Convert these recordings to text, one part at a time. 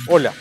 Hola,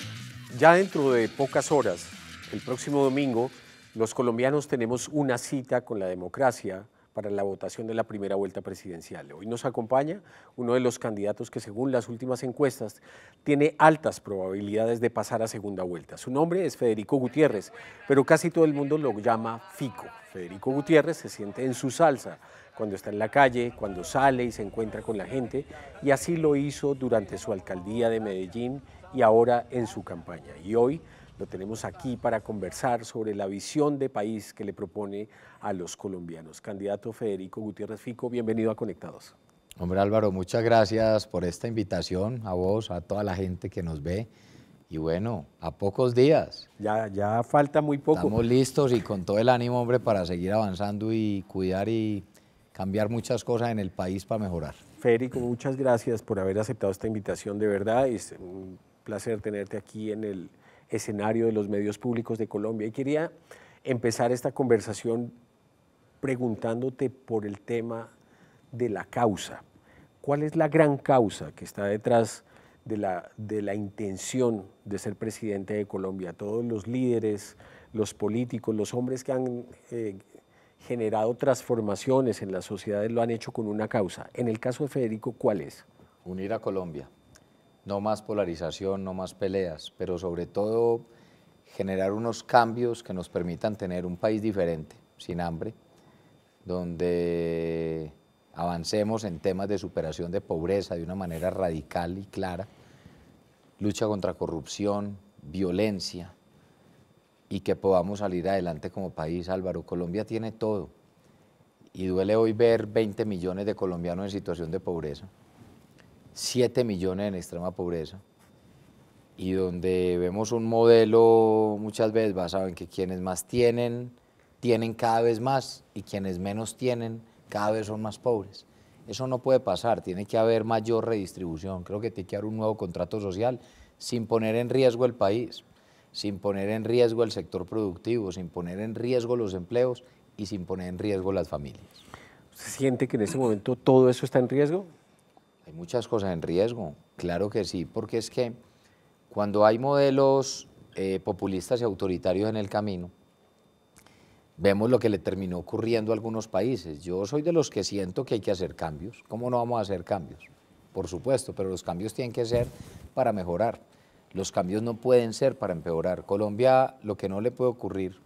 ya dentro de pocas horas, el próximo domingo, los colombianos tenemos una cita con la democracia para la votación de la primera vuelta presidencial. Hoy nos acompaña uno de los candidatos que, según las últimas encuestas, tiene altas probabilidades de pasar a segunda vuelta. Su nombre es Federico Gutiérrez, pero casi todo el mundo lo llama Fico. Federico Gutiérrez se siente en su salsa cuando está en la calle, cuando sale y se encuentra con la gente, y así lo hizo durante su alcaldía de Medellín y ahora en su campaña. Y hoy lo tenemos aquí para conversar sobre la visión de país que le propone a los colombianos. Candidato Federico Gutiérrez Fico, bienvenido a Conectados. Hombre Álvaro, muchas gracias por esta invitación, a vos, a toda la gente que nos ve. Y bueno, a pocos días. Ya falta muy poco. Estamos listos y con todo el ánimo, hombre, para seguir avanzando y cuidar y cambiar muchas cosas en el país para mejorar. Federico, muchas gracias por haber aceptado esta invitación, de verdad. Es un placer tenerte aquí en el escenario de los medios públicos de Colombia. Y quería empezar esta conversación preguntándote por el tema de la causa. ¿Cuál es la gran causa que está detrás de la intención de ser presidente de Colombia? Todos los líderes, los políticos, los hombres que han generado transformaciones en las sociedades lo han hecho con una causa. En el caso de Federico, ¿cuál es? Unir a Colombia. No más polarización, no más peleas, pero sobre todo generar unos cambios que nos permitan tener un país diferente, sin hambre, donde avancemos en temas de superación de pobreza de una manera radical y clara, lucha contra corrupción, violencia, y que podamos salir adelante como país. Álvaro, Colombia tiene todo, y duele hoy ver 20 millones de colombianos en situación de pobreza, 7 millones en extrema pobreza, y donde vemos un modelo muchas veces basado en que quienes más tienen cada vez más, y quienes menos tienen cada vez son más pobres. Eso no puede pasar, tiene que haber mayor redistribución. Creo que tiene que haber un nuevo contrato social sin poner en riesgo el país, sin poner en riesgo el sector productivo, sin poner en riesgo los empleos y sin poner en riesgo las familias. ¿Se siente que en este momento todo eso está en riesgo? Hay muchas cosas en riesgo, claro que sí, porque es que cuando hay modelos populistas y autoritarios en el camino, vemos lo que le terminó ocurriendo a algunos países. Yo soy de los que siento que hay que hacer cambios. ¿Cómo no vamos a hacer cambios? Por supuesto, pero los cambios tienen que ser para mejorar. Los cambios no pueden ser para empeorar. Colombia, lo que no le puede ocurrir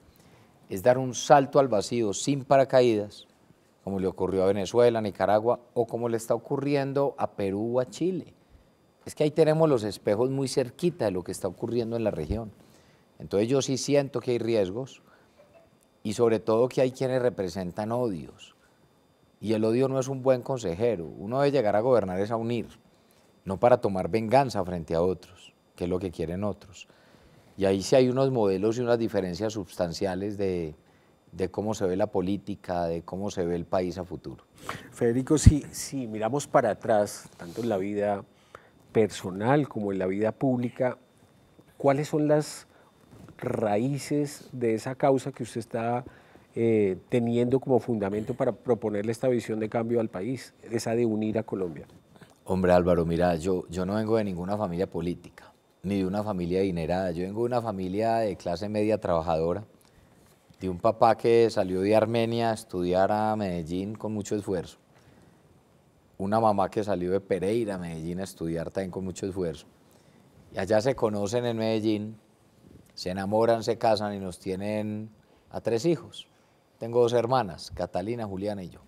es dar un salto al vacío sin paracaídas, como le ocurrió a Venezuela, a Nicaragua, o como le está ocurriendo a Perú o a Chile. Es que ahí tenemos los espejos muy cerquita de lo que está ocurriendo en la región. Entonces yo sí siento que hay riesgos, y sobre todo que hay quienes representan odios, y el odio no es un buen consejero. Uno debe llegar a gobernar es a unir, no para tomar venganza frente a otros, que es lo que quieren otros. Y ahí sí hay unos modelos y unas diferencias sustanciales de cómo se ve la política, de cómo se ve el país a futuro. Federico, si miramos para atrás, tanto en la vida personal como en la vida pública, ¿cuáles son las raíces de esa causa que usted está teniendo como fundamento para proponerle esta visión de cambio al país, esa de unir a Colombia? Hombre Álvaro, mira, yo no vengo de ninguna familia política, ni de una familia adinerada. Yo vengo de una familia de clase media trabajadora, de un papá que salió de Armenia a estudiar a Medellín con mucho esfuerzo, una mamá que salió de Pereira a Medellín a estudiar también con mucho esfuerzo. Y allá se conocen en Medellín, se enamoran, se casan y nos tienen a 3 hijos. Tengo 2 hermanas, Catalina, Juliana y yo.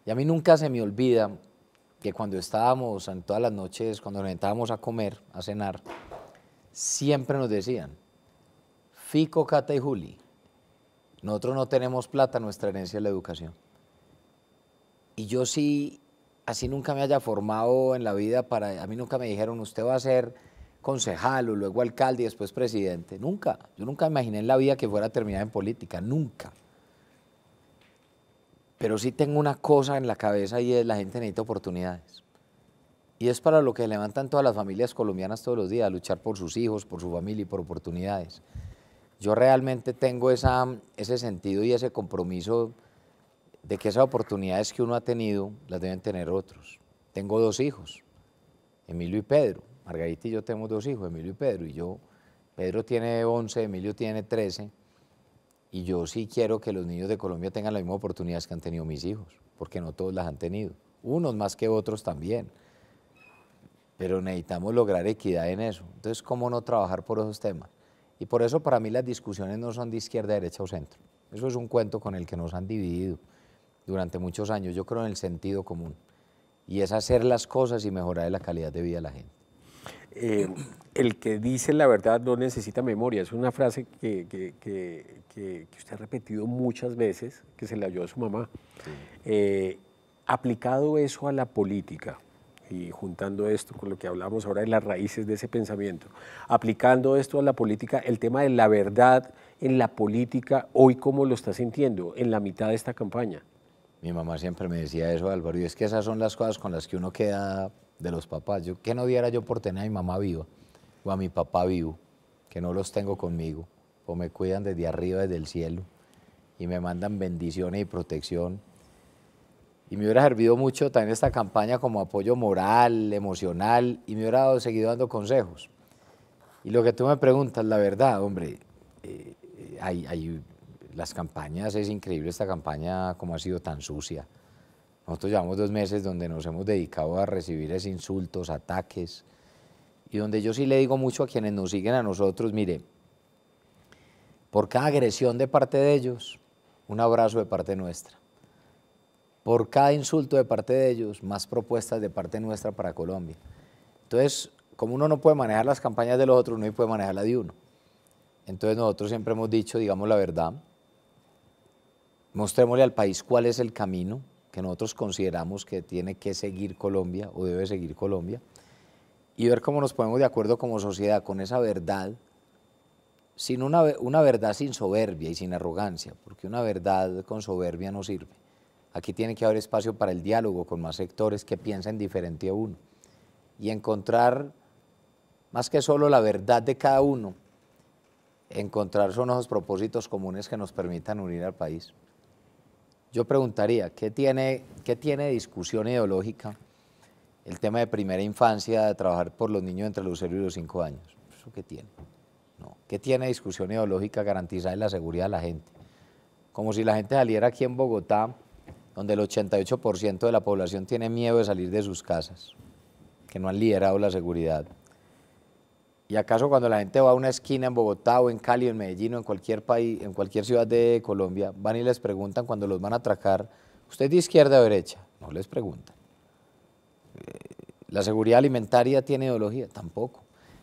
Y a mí nunca se me olvida que cuando estábamos en todas las noches, cuando nos sentábamos a comer, a cenar, siempre nos decían: Fico, Cata y Juli, nosotros no tenemos plata, nuestra herencia es la educación. Y yo sí, así nunca me haya formado en la vida, a mí nunca me dijeron, usted va a ser concejal o luego alcalde y después presidente. Nunca, yo nunca me imaginé en la vida que fuera a terminar en política, nunca. Pero sí tengo una cosa en la cabeza, y es: la gente necesita oportunidades. Y es para lo que levantan todas las familias colombianas todos los días, a luchar por sus hijos, por su familia y por oportunidades. Yo realmente tengo ese sentido y ese compromiso de que esas oportunidades que uno ha tenido las deben tener otros. Tengo 2 hijos, Emilio y Pedro. Margarita y yo tenemos 2 hijos, Emilio y Pedro, Pedro tiene 11, Emilio tiene 13, y yo sí quiero que los niños de Colombia tengan las mismas oportunidades que han tenido mis hijos, porque no todos las han tenido, unos más que otros también, pero necesitamos lograr equidad en eso. Entonces, ¿cómo no trabajar por esos temas? Y por eso para mí las discusiones no son de izquierda, derecha o centro. Eso es un cuento con el que nos han dividido durante muchos años. Yo creo en el sentido común, y es hacer las cosas y mejorar la calidad de vida de la gente. El que dice la verdad no necesita memoria. Es una frase que usted ha repetido muchas veces, que se le oyó a su mamá. Sí. Aplicado eso a la política, y juntando esto con lo que hablamos ahora de las raíces de ese pensamiento, aplicando esto a la política, el tema de la verdad en la política, hoy ¿cómo lo está sintiendo en la mitad de esta campaña? Mi mamá siempre me decía eso, Álvaro, y es que esas son las cosas con las que uno queda de los papás. ¿Qué no diera yo por tener a mi mamá viva o a mi papá vivo, que no los tengo conmigo, o me cuidan desde arriba, desde el cielo, y me mandan bendiciones y protección? Y me hubiera servido mucho también esta campaña como apoyo moral, emocional, y me hubiera seguido dando consejos. Y lo que tú me preguntas, la verdad, hombre, las campañas, es increíble esta campaña como ha sido tan sucia. Nosotros llevamos 2 meses donde nos hemos dedicado a recibir esos insultos, ataques, y donde yo sí le digo mucho a quienes nos siguen a nosotros, mire, por cada agresión de parte de ellos, un abrazo de parte nuestra. Por cada insulto de parte de ellos, más propuestas de parte nuestra para Colombia. Entonces, como uno no puede manejar las campañas de los otros, uno puede manejar la de uno. Entonces nosotros siempre hemos dicho, digamos la verdad, mostrémosle al país cuál es el camino que nosotros consideramos que tiene que seguir Colombia o debe seguir Colombia, y ver cómo nos ponemos de acuerdo como sociedad con esa verdad, sin una verdad sin soberbia y sin arrogancia, porque una verdad con soberbia no sirve. Aquí tiene que haber espacio para el diálogo con más sectores que piensen diferente a uno y encontrar, más que solo la verdad de cada uno, encontrar son esos propósitos comunes que nos permitan unir al país. Yo preguntaría, ¿qué tiene discusión ideológica el tema de primera infancia, de trabajar por los niños entre los 0 y los 5 años? ¿Eso qué tiene? No. ¿Qué tiene discusión ideológica garantizar la seguridad de la gente? Como si la gente saliera aquí en Bogotá, donde el 88% de la población tiene miedo de salir de sus casas, que no han liderado la seguridad. ¿Y acaso cuando la gente va a una esquina en Bogotá o en Cali, en Medellín o en cualquier país, en cualquier ciudad de Colombia, van y les preguntan cuando los van a atracar, ¿usted es de izquierda o derecha? No les preguntan. ¿La seguridad alimentaria tiene ideología? Tampoco.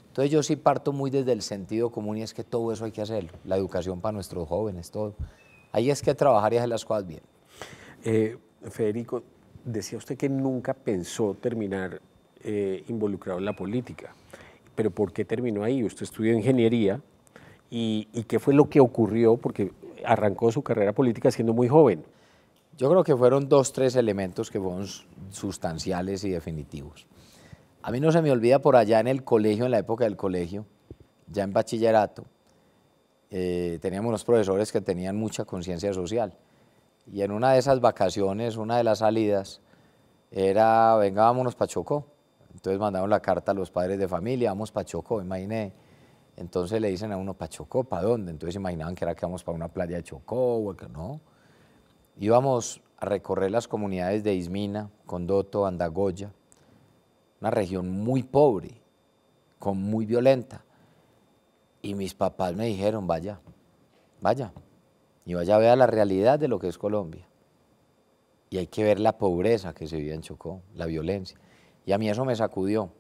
Entonces yo sí parto muy desde el sentido común, y es que todo eso hay que hacerlo, la educación para nuestros jóvenes, todo. Ahí es que trabajar y hacer las cosas bien. Federico, decía usted que nunca pensó terminar involucrado en la política, pero ¿por qué terminó ahí? Usted estudió ingeniería, y ¿qué fue lo que ocurrió? Porque arrancó su carrera política siendo muy joven. Yo creo que fueron 2, 3 elementos que fueron sustanciales y definitivos. A mí no se me olvida por allá en el colegio, en la época del colegio, ya en bachillerato, teníamos unos profesores que tenían mucha conciencia social. Y en una de esas vacaciones, una de las salidas, era, venga, vámonos para Chocó. Entonces mandamos la carta a los padres de familia, vamos para Chocó, imaginé. Entonces le dicen a uno, ¿para Chocó? ¿Para dónde? Entonces imaginaban que era que íbamos para una playa de Chocó, o que no. Íbamos a recorrer las comunidades de Ismina, Condoto, Andagoya, una región muy pobre, muy violenta. Y mis papás me dijeron, vaya, y vaya a ver la realidad de lo que es Colombia. Y hay que ver la pobreza que se vive en Chocó, la violencia. Y a mí eso me sacudió,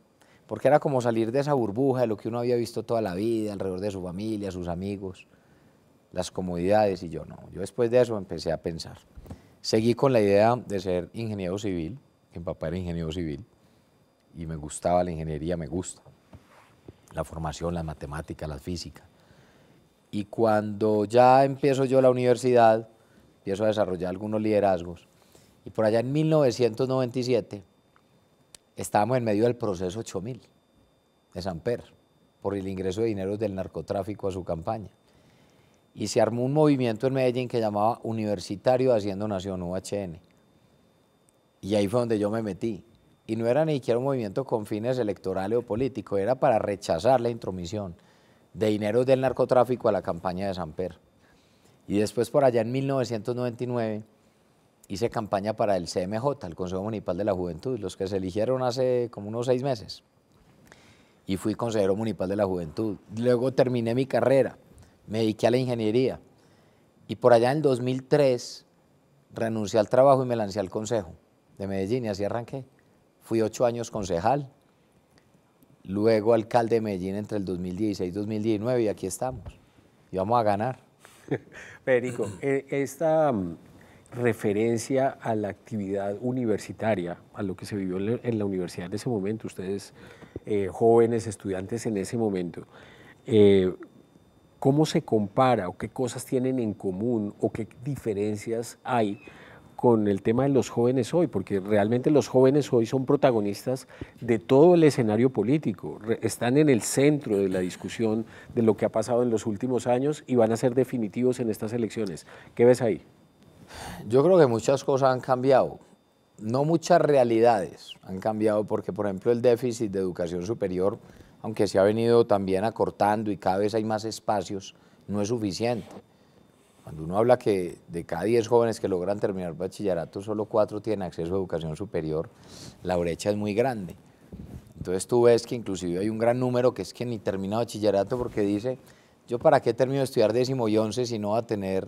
porque era como salir de esa burbuja de lo que uno había visto toda la vida, alrededor de su familia, sus amigos, las comodidades, y yo no. Yo después de eso empecé a pensar. Seguí con la idea de ser ingeniero civil, mi papá era ingeniero civil, y me gustaba la ingeniería, me gusta. La formación, las matemáticas, la física. Y cuando ya empiezo yo la universidad, empiezo a desarrollar algunos liderazgos. Y por allá en 1997 estábamos en medio del proceso 8000 de Samper, por el ingreso de dineros del narcotráfico a su campaña. Y se armó un movimiento en Medellín que llamaba Universitario Haciendo Nación, UHN. Y ahí fue donde yo me metí. y no era ni siquiera un movimiento con fines electorales o políticos, era para rechazar la intromisión de dineros del narcotráfico a la campaña de Samper. Y después por allá en 1999 hice campaña para el CMJ, el Consejo Municipal de la Juventud, los que se eligieron hace como unos 6 meses. Y fui consejero municipal de la Juventud. Luego terminé mi carrera, me dediqué a la ingeniería. Y por allá en el 2003 renuncié al trabajo y me lancé al Consejo de Medellín y así arranqué. Fui 8 años concejal, luego alcalde de Medellín entre el 2016 y 2019 y aquí estamos. Y vamos a ganar. Federico, esta referencia a la actividad universitaria, a lo que se vivió en la universidad en ese momento, ustedes jóvenes estudiantes en ese momento, ¿cómo se compara o qué cosas tienen en común o qué diferencias hay con el tema de los jóvenes hoy? Porque realmente los jóvenes hoy son protagonistas de todo el escenario político, están en el centro de la discusión de lo que ha pasado en los últimos años y van a ser definitivos en estas elecciones. ¿Qué ves ahí? Yo creo que muchas cosas han cambiado, no muchas realidades han cambiado porque, por ejemplo, el déficit de educación superior, aunque se ha venido también acortando y cada vez hay más espacios, no es suficiente. Cuando uno habla que de cada 10 jóvenes que logran terminar bachillerato, solo 4 tienen acceso a educación superior, la brecha es muy grande. Entonces tú ves que inclusive hay un gran número que es que ni termina bachillerato porque dice, yo para qué termino de estudiar 10º y 11 si no va a tener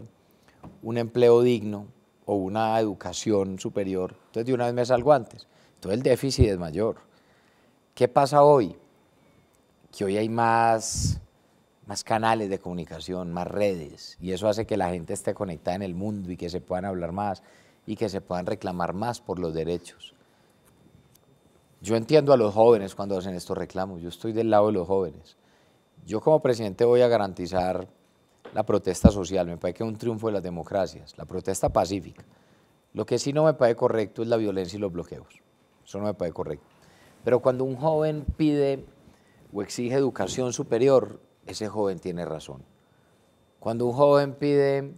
un empleo digno o una educación superior, entonces de una vez me salgo antes. Entonces el déficit es mayor. ¿Qué pasa hoy? Que hoy hay más canales de comunicación, más redes, y eso hace que la gente esté conectada en el mundo y que se puedan hablar más y que se puedan reclamar más por los derechos. Yo entiendo a los jóvenes cuando hacen estos reclamos, yo estoy del lado de los jóvenes. Yo como presidente voy a garantizar la protesta social, me parece que es un triunfo de las democracias, la protesta pacífica. Lo que sí no me parece correcto es la violencia y los bloqueos, eso no me parece correcto. Pero cuando un joven pide o exige educación superior, ese joven tiene razón. Cuando un joven pide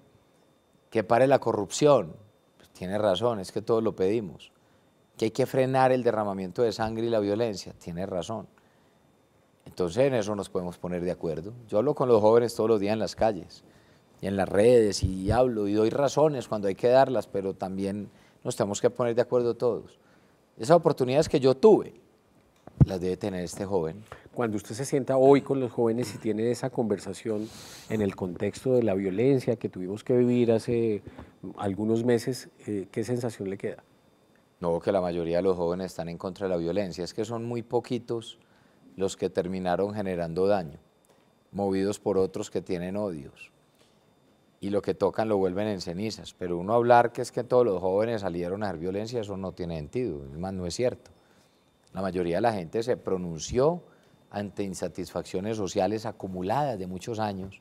que pare la corrupción, pues tiene razón, es que todos lo pedimos. Que hay que frenar el derramamiento de sangre y la violencia, tiene razón. Entonces en eso nos podemos poner de acuerdo. Yo hablo con los jóvenes todos los días en las calles y en las redes y hablo y doy razones cuando hay que darlas, pero también nos tenemos que poner de acuerdo todos. Esas oportunidades que yo tuve, las debe tener este joven. Cuando usted se sienta hoy con los jóvenes y tiene esa conversación en el contexto de la violencia que tuvimos que vivir hace algunos meses, ¿qué sensación le queda? No, que la mayoría de los jóvenes están en contra de la violencia, es que son muy poquitos los que terminaron generando daño, movidos por otros que tienen odios, y lo que tocan lo vuelven en cenizas, pero uno hablar que es que todos los jóvenes salieron a hacer violencia, eso no tiene sentido, es más, no es cierto. La mayoría de la gente se pronunció ante insatisfacciones sociales acumuladas de muchos años,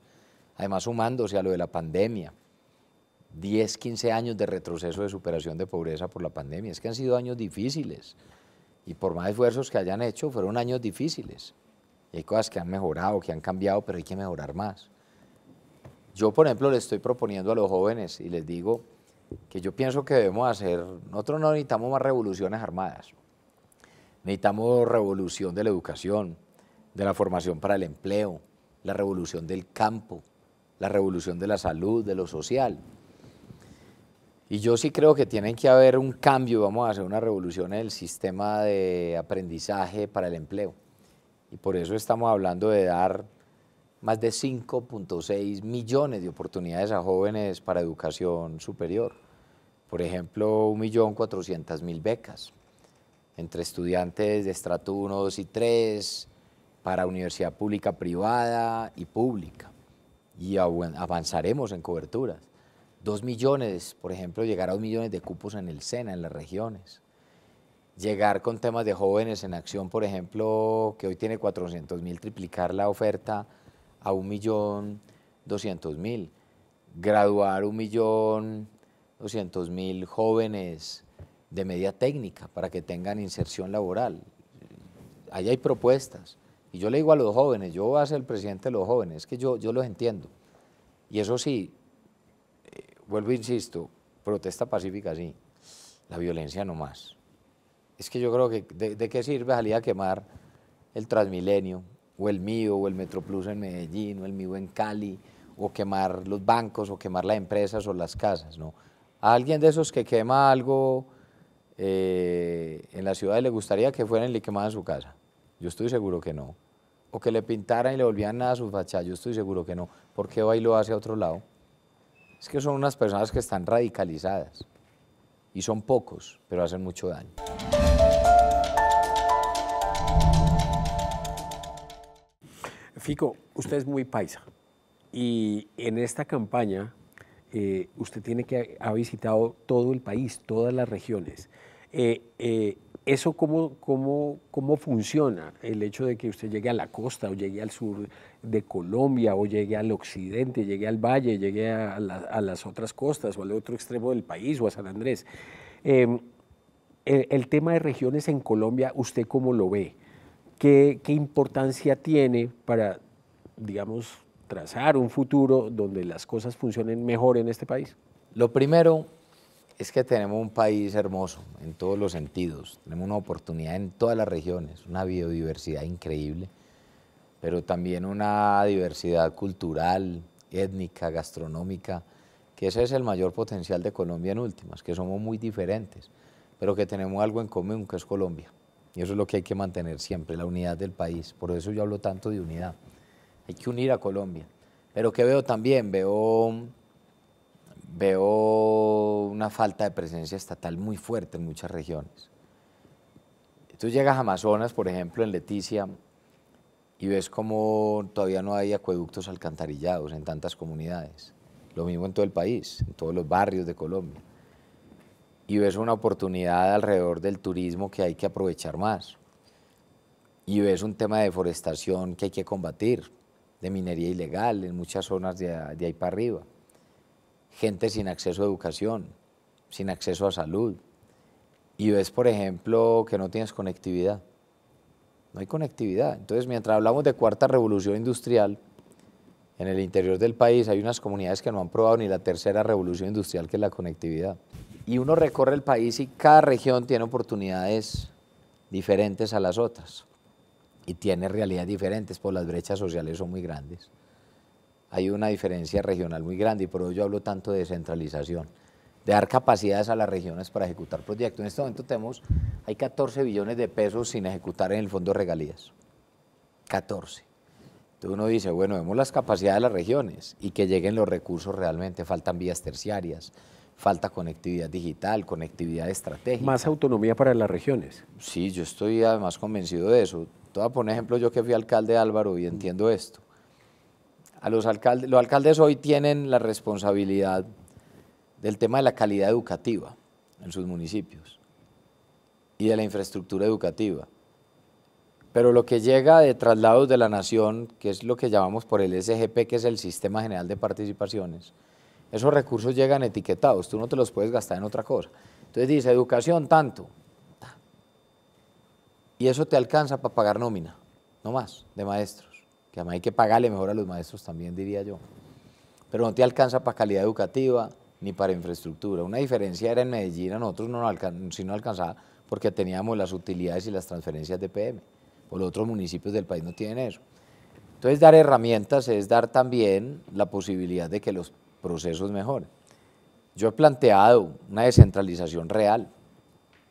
además sumándose a lo de la pandemia, 10, 15 años de retroceso de superación de pobreza por la pandemia, es que han sido años difíciles, y por más esfuerzos que hayan hecho, fueron años difíciles. Y hay cosas que han mejorado, que han cambiado, pero hay que mejorar más. Yo, por ejemplo, le estoy proponiendo a los jóvenes y les digo que yo pienso que debemos hacer, nosotros no necesitamos más revoluciones armadas, necesitamos revolución de la educación, de la formación para el empleo, la revolución del campo, la revolución de la salud, de lo social. Y yo sí creo que tiene que haber un cambio, vamos a hacer una revolución en el sistema de aprendizaje para el empleo. Y por eso estamos hablando de dar más de 5.6 millones de oportunidades a jóvenes para educación superior. Por ejemplo, 1.400.000 becas entre estudiantes de estrato 1, 2 y 3, para universidad pública, privada y pública. Y avanzaremos en coberturas. 2 millones, por ejemplo, llegar a 2 millones de cupos en el SENA, en las regiones. Llegar con temas de jóvenes en acción, por ejemplo, que hoy tiene 400.000, triplicar la oferta a 1.200.000. Graduar 1.200.000 jóvenes de media técnica para que tengan inserción laboral. Ahí hay propuestas. Y yo le digo a los jóvenes, yo voy a ser el presidente de los jóvenes, es que yo los entiendo. Y eso sí, vuelvo e insisto, protesta pacífica sí, la violencia no más. Es que yo creo que ¿de qué sirve salir a quemar el Transmilenio, o el mío, o el Metroplus en Medellín, o el mío en Cali, o quemar los bancos, o quemar las empresas o las casas? ¿No? A alguien de esos que quema algo en la ciudad le gustaría que fueran y le quemaran su casa. Yo estoy seguro que no. O que le pintaran y le volvían nada a su fachada. Yo estoy seguro que no. ¿Por qué va y lo hace a otro lado? Es que son unas personas que están radicalizadas. Y son pocos, pero hacen mucho daño. Fico, usted es muy paisa y en esta campaña usted ha visitado todo el país, todas las regiones. ¿Eso cómo funciona? El hecho de que usted llegue a la costa o llegue al sur de Colombia o llegue al occidente, llegue al valle, llegue a las otras costas o al otro extremo del país o a San Andrés. El tema de regiones en Colombia, ¿usted cómo lo ve? ¿Qué importancia tiene para, digamos, trazar un futuro donde las cosas funcionen mejor en este país? Lo primero es que tenemos un país hermoso en todos los sentidos, tenemos una oportunidad en todas las regiones, una biodiversidad increíble, pero también una diversidad cultural, étnica, gastronómica, que ese es el mayor potencial de Colombia en últimas, que somos muy diferentes, pero que tenemos algo en común, que es Colombia. Y eso es lo que hay que mantener siempre, la unidad del país. Por eso yo hablo tanto de unidad. Hay que unir a Colombia. Pero ¿qué veo también? Veo una falta de presencia estatal muy fuerte en muchas regiones. Tú llegas a Amazonas, por ejemplo, en Leticia, y ves como todavía no hay acueductos alcantarillados en tantas comunidades. Lo mismo en todo el país, en todos los barrios de Colombia. Y ves una oportunidad alrededor del turismo que hay que aprovechar más. Y ves un tema de deforestación que hay que combatir, de minería ilegal en muchas zonas de ahí para arriba. Gente sin acceso a educación, sin acceso a salud. Y ves, por ejemplo, que no tienes conectividad. No hay conectividad. Entonces, mientras hablamos de cuarta revolución industrial, en el interior del país hay unas comunidades que no han probado ni la tercera revolución industrial, que es la conectividad. Y uno recorre el país y cada región tiene oportunidades diferentes a las otras y tiene realidades diferentes, pues las brechas sociales son muy grandes. Hay una diferencia regional muy grande y por ello yo hablo tanto de descentralización, de dar capacidades a las regiones para ejecutar proyectos. En este momento hay 14 billones de pesos sin ejecutar en el Fondo de Regalías. 14. Entonces uno dice, bueno, vemos las capacidades de las regiones y que lleguen los recursos realmente. Faltan vías terciarias, falta conectividad digital, conectividad estratégica. Más autonomía para las regiones. Sí, yo estoy además convencido de eso. Te voy a poner ejemplo, yo que fui alcalde, Álvaro, y entiendo esto. Los alcaldes hoy tienen la responsabilidad del tema de la calidad educativa en sus municipios y de la infraestructura educativa. Pero lo que llega de traslados de la nación, que es lo que llamamos por el SGP, que es el Sistema General de Participaciones, esos recursos llegan etiquetados, tú no te los puedes gastar en otra cosa. Entonces dice, educación tanto, y eso te alcanza para pagar nómina, no más, de maestros, que además hay que pagarle mejor a los maestros también, diría yo. Pero no te alcanza para calidad educativa ni para infraestructura. Una diferencia era en Medellín, a nosotros sí no alcanzaba porque teníamos las utilidades y las transferencias de PM. Por los otros municipios del país no tienen eso. Entonces, dar herramientas es dar también la posibilidad de que los procesos mejoren. Yo he planteado una descentralización real.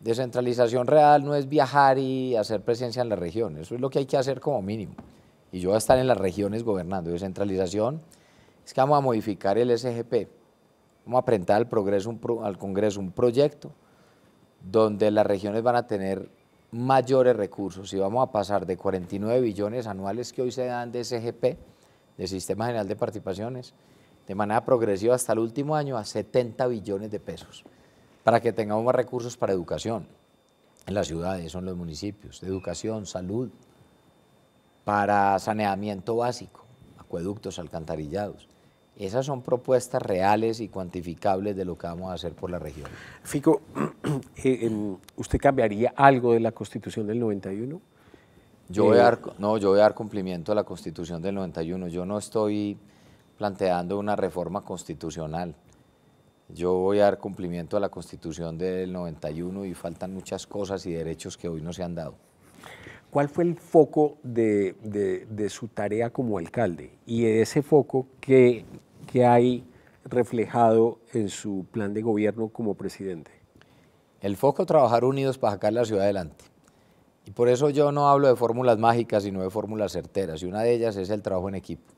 Descentralización real no es viajar y hacer presencia en la región, eso es lo que hay que hacer como mínimo. Y yo voy a estar en las regiones gobernando. Descentralización es que vamos a modificar el SGP, vamos a presentar al Congreso un proyecto donde las regiones van a tener mayores recursos y vamos a pasar de 49 billones anuales que hoy se dan de SGP, de Sistema General de Participaciones, de manera progresiva hasta el último año a 70 billones de pesos, para que tengamos más recursos para educación en las ciudades, en los municipios, de educación, salud, para saneamiento básico, acueductos, alcantarillados. Esas son propuestas reales y cuantificables de lo que vamos a hacer por la región. Fico, ¿usted cambiaría algo de la Constitución del 91? Yo voy a dar cumplimiento a la Constitución del 91. Yo no estoy planteando una reforma constitucional. Yo voy a dar cumplimiento a la Constitución del 91 y faltan muchas cosas y derechos que hoy no se han dado. ¿Cuál fue el foco de su tarea como alcalde? Y ese foco que hay reflejado en su plan de gobierno como presidente. El foco, trabajar unidos para sacar la ciudad adelante. Y por eso yo no hablo de fórmulas mágicas, sino de fórmulas certeras. Y una de ellas es el trabajo en equipo.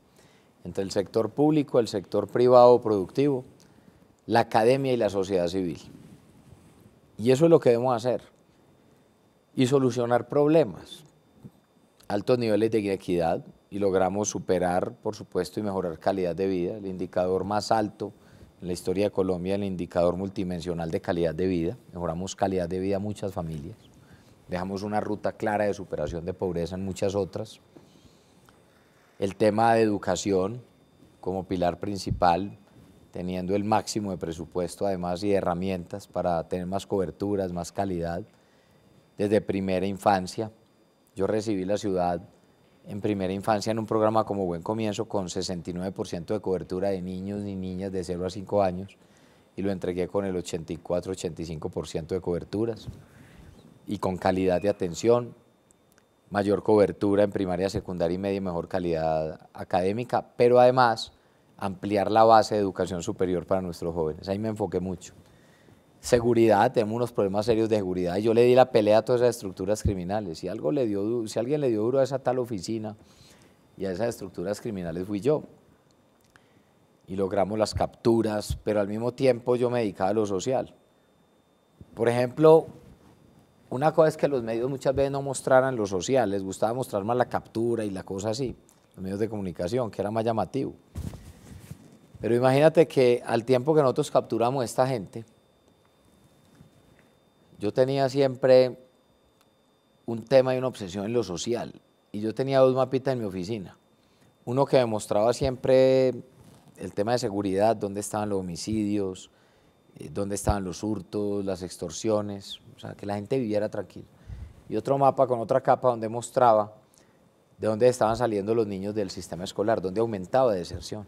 Entre el sector público, el sector privado productivo, la academia y la sociedad civil. Y eso es lo que debemos hacer. Y solucionar problemas. Altos niveles de inequidad, y logramos superar, por supuesto, y mejorar calidad de vida. El indicador más alto en la historia de Colombia, el indicador multidimensional de calidad de vida. Mejoramos calidad de vida a muchas familias. Dejamos una ruta clara de superación de pobreza en muchas otras. El tema de educación como pilar principal, teniendo el máximo de presupuesto además y de herramientas para tener más coberturas, más calidad, desde primera infancia. Yo recibí la ciudad en primera infancia en un programa como Buen Comienzo con 69% de cobertura de niños y niñas de 0 a 5 años y lo entregué con el 84-85% de coberturas y con calidad de atención, mayor cobertura en primaria, secundaria y media y mejor calidad académica, pero además ampliar la base de educación superior para nuestros jóvenes. Ahí me enfoqué mucho. Seguridad, tenemos unos problemas serios de seguridad y yo le di la pelea a todas esas estructuras criminales. Si alguien le dio duro a esa tal oficina y a esas estructuras criminales fui yo. Y logramos las capturas, pero al mismo tiempo yo me dedicaba a lo social. Por ejemplo, una cosa es que los medios muchas veces no mostraran lo social, les gustaba mostrar más la captura y la cosa así, los medios de comunicación, que era más llamativo. Pero imagínate que al tiempo que nosotros capturamos a esta gente, yo tenía siempre un tema y una obsesión en lo social, y yo tenía dos mapitas en mi oficina. Uno que me mostraba siempre el tema de seguridad, dónde estaban los homicidios, dónde estaban los hurtos, las extorsiones, o sea, que la gente viviera tranquila. Y otro mapa con otra capa donde mostraba de dónde estaban saliendo los niños del sistema escolar, dónde aumentaba deserción.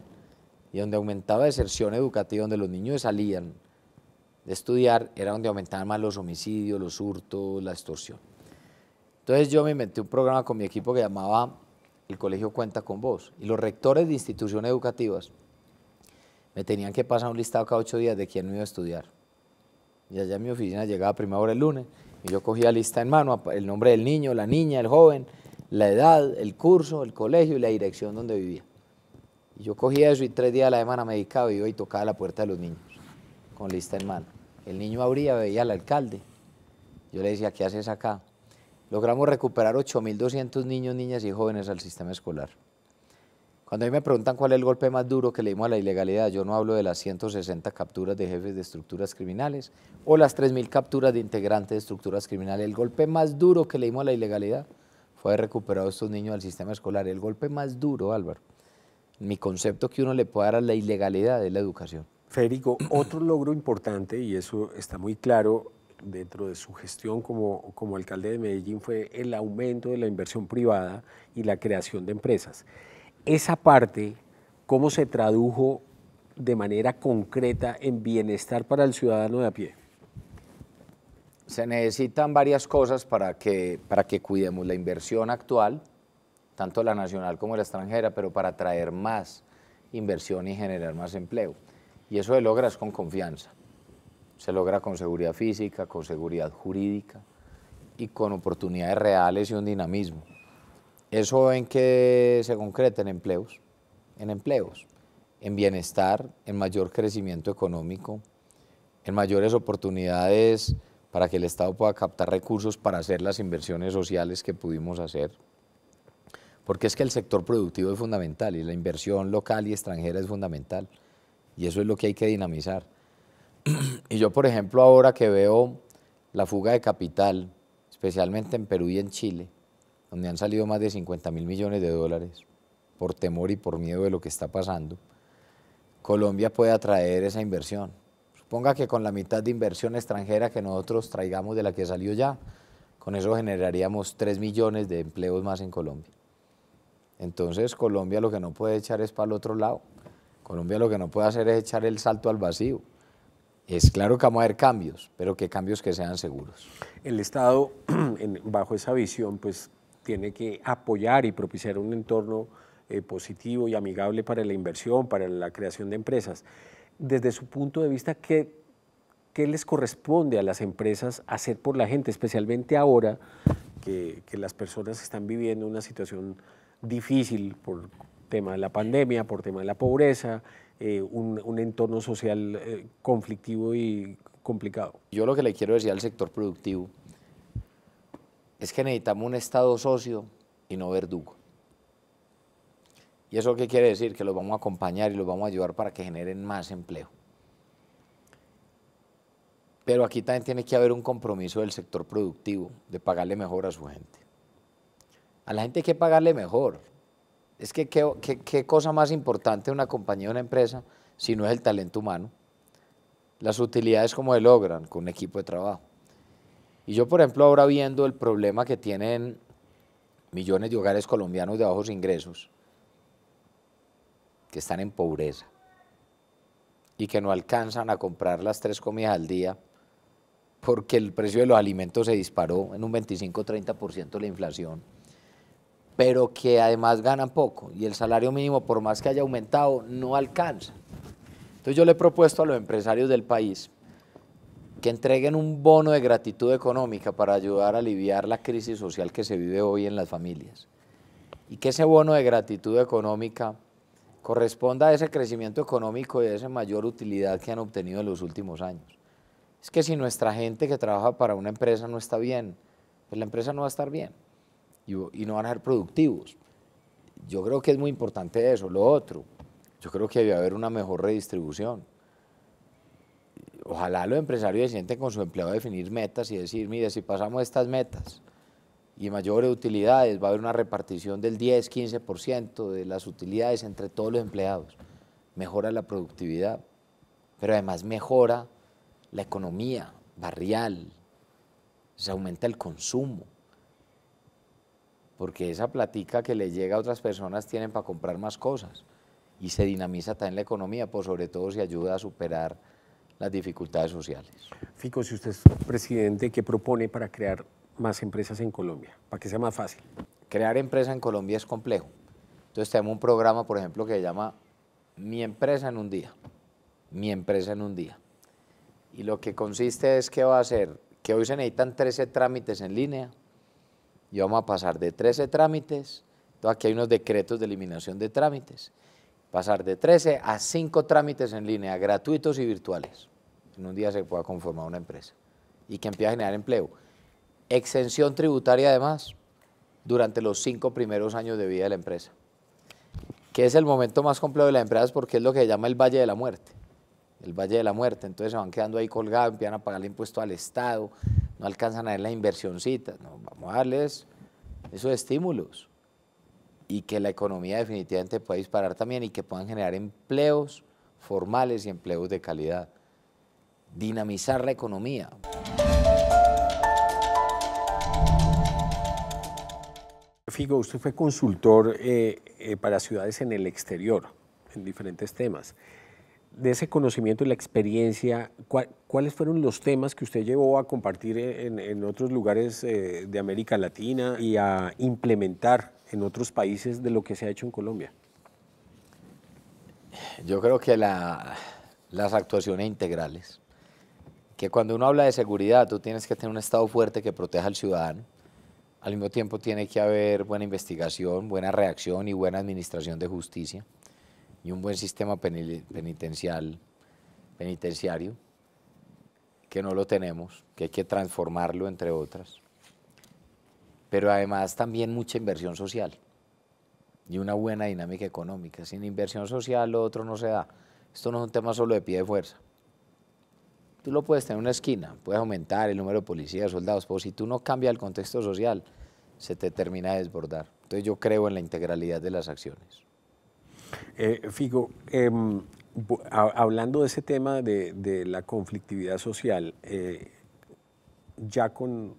Y donde aumentaba deserción educativa, donde los niños salían de estudiar, era donde aumentaban más los homicidios, los hurtos, la extorsión. Entonces yo me inventé un programa con mi equipo que llamaba El Colegio Cuenta con Vos, y los rectores de instituciones educativas me tenían que pasar un listado cada 8 días de quién me iba a estudiar. Y allá en mi oficina llegaba a primera hora el lunes, y yo cogía lista en mano, el nombre del niño, la niña, el joven, la edad, el curso, el colegio y la dirección donde vivía. Y yo cogía eso y 3 días a la semana me dedicaba y iba y tocaba la puerta de los niños, con lista en mano. El niño abría, veía al alcalde. Yo le decía, ¿qué haces acá? Logramos recuperar 8.200 niños, niñas y jóvenes al sistema escolar. Cuando a mí me preguntan cuál es el golpe más duro que le dimos a la ilegalidad, yo no hablo de las 160 capturas de jefes de estructuras criminales o las 3.000 capturas de integrantes de estructuras criminales. El golpe más duro que le dimos a la ilegalidad fue haber recuperado a estos niños al sistema escolar. El golpe más duro, Álvaro, mi concepto que uno le puede dar a la ilegalidad es la educación. Federico, otro logro importante, y eso está muy claro dentro de su gestión como alcalde de Medellín, fue el aumento de la inversión privada y la creación de empresas. Esa parte, ¿cómo se tradujo de manera concreta en bienestar para el ciudadano de a pie? Se necesitan varias cosas para que cuidemos la inversión actual, tanto la nacional como la extranjera, pero para atraer más inversión y generar más empleo. Y eso se logra con confianza, se logra con seguridad física, con seguridad jurídica y con oportunidades reales y un dinamismo. ¿Eso en qué se concreta? En empleos, en bienestar, en mayor crecimiento económico, en mayores oportunidades para que el Estado pueda captar recursos para hacer las inversiones sociales que pudimos hacer. Porque es que el sector productivo es fundamental y la inversión local y extranjera es fundamental. Y eso es lo que hay que dinamizar. Y yo, por ejemplo, ahora que veo la fuga de capital, especialmente en Perú y en Chile, donde han salido más de 50.000 millones de dólares, por temor y por miedo de lo que está pasando, Colombia puede atraer esa inversión. Suponga que con la mitad de inversión extranjera que nosotros traigamos de la que salió ya, con eso generaríamos 3 millones de empleos más en Colombia. Entonces Colombia lo que no puede echar es para el otro lado. Colombia lo que no puede hacer es echar el salto al vacío. Es claro que vamos a ver cambios, pero que cambios que sean seguros. El Estado, bajo esa visión, pues tiene que apoyar y propiciar un entorno positivo y amigable para la inversión, para la creación de empresas. Desde su punto de vista, ¿qué les corresponde a las empresas hacer por la gente, especialmente ahora que las personas están viviendo una situación difícil por tema de la pandemia, por tema de la pobreza, un entorno social conflictivo y complicado? Yo lo que le quiero decir al sector productivo es que necesitamos un Estado socio y no verdugo. ¿Y eso qué quiere decir? Que los vamos a acompañar y los vamos a ayudar para que generen más empleo. Pero aquí también tiene que haber un compromiso del sector productivo de pagarle mejor a su gente. A la gente hay que pagarle mejor. Es que qué cosa más importante de una compañía o una empresa si no es el talento humano. Las utilidades como se logran con un equipo de trabajo. Y yo, por ejemplo, ahora viendo el problema que tienen millones de hogares colombianos de bajos ingresos, que están en pobreza y que no alcanzan a comprar las 3 comidas al día porque el precio de los alimentos se disparó en un 25-30% la inflación, pero que además ganan poco y el salario mínimo, por más que haya aumentado, no alcanza. Entonces yo le he propuesto a los empresarios del país que entreguen un bono de gratitud económica para ayudar a aliviar la crisis social que se vive hoy en las familias. Y que ese bono de gratitud económica corresponda a ese crecimiento económico y a esa mayor utilidad que han obtenido en los últimos años. Es que si nuestra gente que trabaja para una empresa no está bien, pues la empresa no va a estar bien y no van a ser productivos. Yo creo que es muy importante eso. Lo otro, yo creo que debe haber una mejor redistribución. Ojalá los empresarios se sienten con su empleado a definir metas y decir, mire, si pasamos estas metas y mayores utilidades, va a haber una repartición del 10-15% de las utilidades entre todos los empleados. Mejora la productividad, pero además mejora la economía barrial, se aumenta el consumo, porque esa platica que le llega a otras personas tienen para comprar más cosas y se dinamiza también la economía, por sobre todo si ayuda a superar las dificultades sociales. Fico, si usted es presidente, ¿qué propone para crear más empresas en Colombia, para que sea más fácil? Crear empresa en Colombia es complejo. Entonces tenemos un programa, por ejemplo, que se llama Mi Empresa en un Día. Mi Empresa en un Día. Y lo que consiste es que va a ser que hoy se necesitan 13 trámites en línea y vamos a pasar de 13 trámites, entonces aquí hay unos decretos de eliminación de trámites, pasar de 13 a 5 trámites en línea, gratuitos y virtuales. En un día se pueda conformar una empresa y que empiece a generar empleo. Exención tributaria además durante los 5 primeros años de vida de la empresa, que es el momento más complejo de las empresas porque es lo que se llama el Valle de la Muerte. El Valle de la Muerte, entonces se van quedando ahí colgados, empiezan a pagar el impuesto al Estado, no alcanzan a ver las inversioncitas. No, vamos a darles esos estímulos y que la economía definitivamente pueda disparar también y que puedan generar empleos formales y empleos de calidad. Dinamizar la economía. Fico, usted fue consultor para ciudades en el exterior, en diferentes temas. De ese conocimiento y la experiencia, ¿cuáles fueron los temas que usted llevó a compartir en otros lugares de América Latina y a implementar en otros países de lo que se ha hecho en Colombia? Yo creo que las actuaciones integrales, que cuando uno habla de seguridad, tú tienes que tener un Estado fuerte que proteja al ciudadano. Al mismo tiempo tiene que haber buena investigación, buena reacción y buena administración de justicia y un buen sistema penitenciario, que no lo tenemos, que hay que transformarlo, entre otras. Pero además también mucha inversión social y una buena dinámica económica. Sin inversión social lo otro no se da. Esto no es un tema solo de pie de fuerza. Tú lo puedes tener en una esquina, puedes aumentar el número de policías, soldados, pero si tú no cambias el contexto social, se te termina de desbordar. Entonces yo creo en la integralidad de las acciones. Fico, hablando de ese tema de la conflictividad social, ya con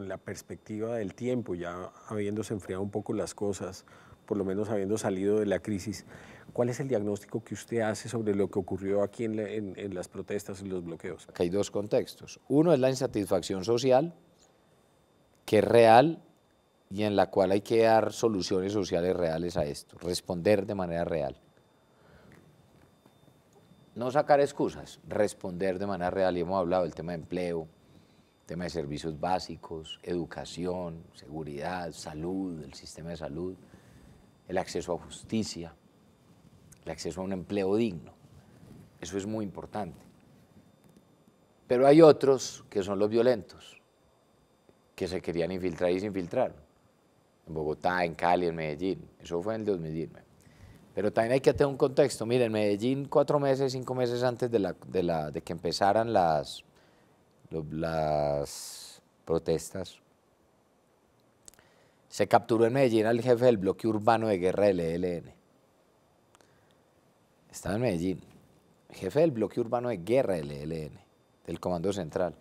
la perspectiva del tiempo, ya habiéndose enfriado un poco las cosas, por lo menos habiendo salido de la crisis, ¿Cuál es el diagnóstico que usted hace sobre lo que ocurrió aquí en las protestas y los bloqueos? Acá hay dos contextos. Uno es la insatisfacción social, que es real y en la cual hay que dar soluciones sociales reales a esto, responder de manera real. No sacar excusas, responder de manera real. Y hemos hablado del tema de empleo, tema de servicios básicos, educación, seguridad, salud, el sistema de salud, el acceso a justicia, el acceso a un empleo digno. Eso es muy importante. Pero hay otros que son los violentos, que se querían infiltrar y se infiltraron. En Bogotá, en Cali, en Medellín. Eso fue en el 2019. Pero también hay que tener un contexto. Miren, en Medellín, 4 meses, 5 meses antes de que empezaran las protestas, se capturó en Medellín al jefe del bloque urbano de guerra del ELN. Estaba en Medellín, jefe del bloque urbano de guerra del ELN, del Comando Central.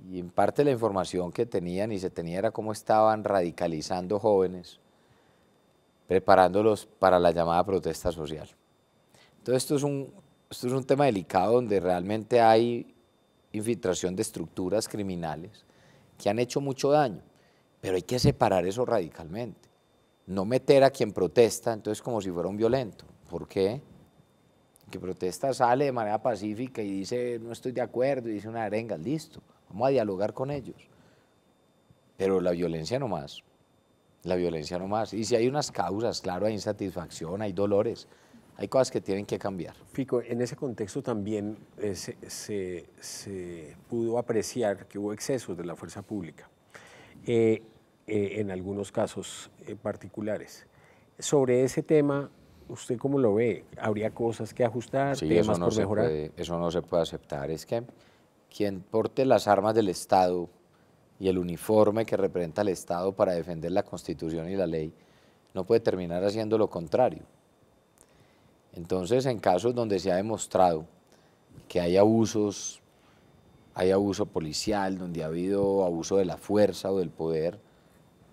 Y en parte la información que tenían y se tenía era cómo estaban radicalizando jóvenes, preparándolos para la llamada protesta social. Entonces esto es un tema delicado donde realmente hay infiltración de estructuras criminales que han hecho mucho daño, pero hay que separar eso radicalmente. No meter a quien protesta entonces como si fuera un violento. ¿Por qué? Que protesta sale de manera pacífica y dice no estoy de acuerdo y dice una arenga, listo, vamos a dialogar con ellos. Pero la violencia no más, la violencia no más. Y si hay unas causas, claro, hay insatisfacción, hay dolores, hay cosas que tienen que cambiar. Fico, en ese contexto también se pudo apreciar que hubo excesos de la fuerza pública, en algunos casos particulares. Sobre ese tema, ¿usted cómo lo ve? ¿Habría cosas que ajustar, Sí, temas por mejorar? Eso no se puede aceptar. Es que quien porte las armas del Estado y el uniforme que representa al Estado para defender la Constitución y la ley, no puede terminar haciendo lo contrario. Entonces, en casos donde se ha demostrado que hay abusos, hay abuso policial, donde ha habido abuso de la fuerza o del poder,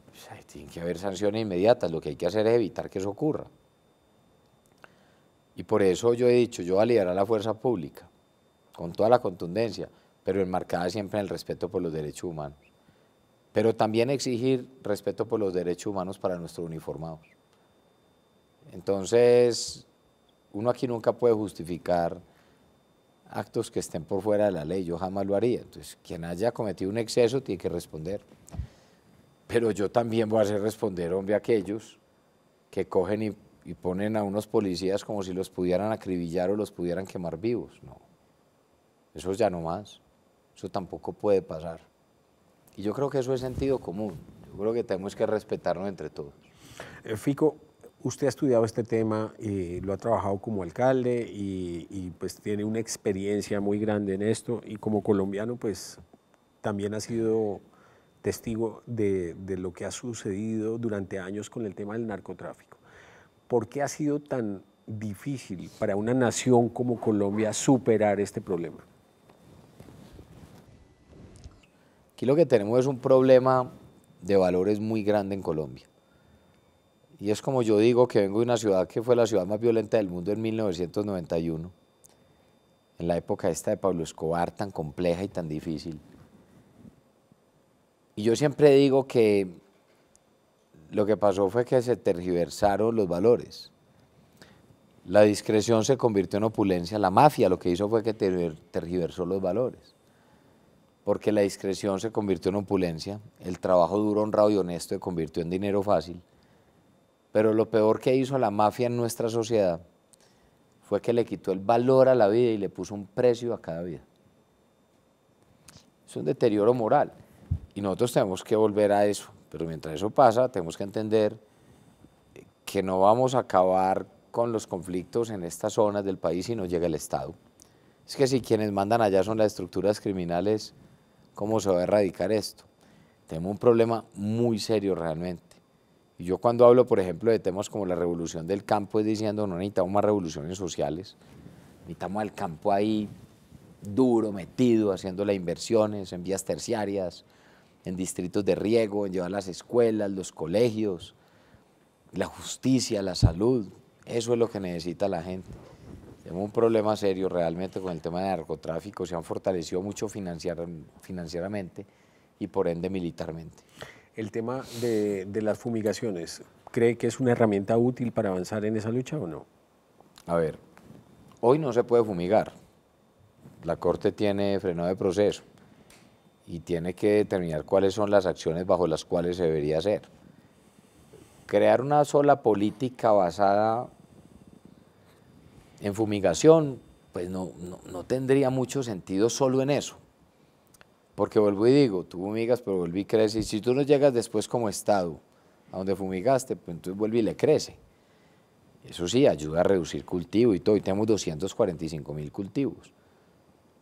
pues, tiene que haber sanciones inmediatas. Lo que hay que hacer es evitar que eso ocurra. Y por eso yo he dicho, yo voy a liderar la fuerza pública, con toda la contundencia, pero enmarcada siempre en el respeto por los derechos humanos. Pero también exigir respeto por los derechos humanos para nuestros uniformados. Entonces, uno aquí nunca puede justificar actos que estén por fuera de la ley, yo jamás lo haría. Entonces, quien haya cometido un exceso tiene que responder. Pero yo también voy a hacer responder, hombre, a aquellos que cogen y ponen a unos policías como si los pudieran acribillar o los pudieran quemar vivos. No, eso ya no más, eso tampoco puede pasar. Y yo creo que eso es sentido común, yo creo que tenemos que respetarnos entre todos. Fico, usted ha estudiado este tema, lo ha trabajado como alcalde y pues tiene una experiencia muy grande en esto, y como colombiano pues también ha sido testigo de lo que ha sucedido durante años con el tema del narcotráfico. ¿Por qué ha sido tan difícil para una nación como Colombia superar este problema? Aquí lo que tenemos es un problema de valores muy grande en Colombia. Y es como yo digo que vengo de una ciudad que fue la ciudad más violenta del mundo en 1991, en la época esta de Pablo Escobar, tan compleja y tan difícil. Y yo siempre digo que lo que pasó fue que se tergiversaron los valores. La discreción se convirtió en opulencia. La mafia lo que hizo fue que tergiversó los valores. Porque la discreción se convirtió en opulencia, el trabajo duro, honrado y honesto se convirtió en dinero fácil. Pero lo peor que hizo la mafia en nuestra sociedad fue que le quitó el valor a la vida y le puso un precio a cada vida. Es un deterioro moral y nosotros tenemos que volver a eso. Pero mientras eso pasa, tenemos que entender que no vamos a acabar con los conflictos en estas zonas del país si no llega el Estado. Es que si quienes mandan allá son las estructuras criminales, ¿cómo se va a erradicar esto? Tenemos un problema muy serio realmente. Y yo cuando hablo, por ejemplo, de temas como la revolución del campo, es diciendo no necesitamos más revoluciones sociales, necesitamos al campo ahí duro, metido, haciendo las inversiones en vías terciarias, en distritos de riego, en llevar las escuelas, los colegios, la justicia, la salud, Eso es lo que necesita la gente. Tenemos un problema serio realmente con el tema de narcotráfico, se han fortalecido mucho financieramente y por ende militarmente. El tema de las fumigaciones, ¿cree que es una herramienta útil para avanzar en esa lucha o no? A ver, hoy no se puede fumigar. La Corte tiene frenado de proceso y tiene que determinar cuáles son las acciones bajo las cuales se debería hacer. Crear una sola política basada en fumigación, pues no tendría mucho sentido solo en eso. Porque vuelvo y digo, tú fumigas, pero vuelve y crece. Y si tú no llegas después como Estado a donde fumigaste, pues entonces vuelve y le crece. Eso sí, ayuda a reducir cultivo y todo. Y tenemos 245.000 cultivos.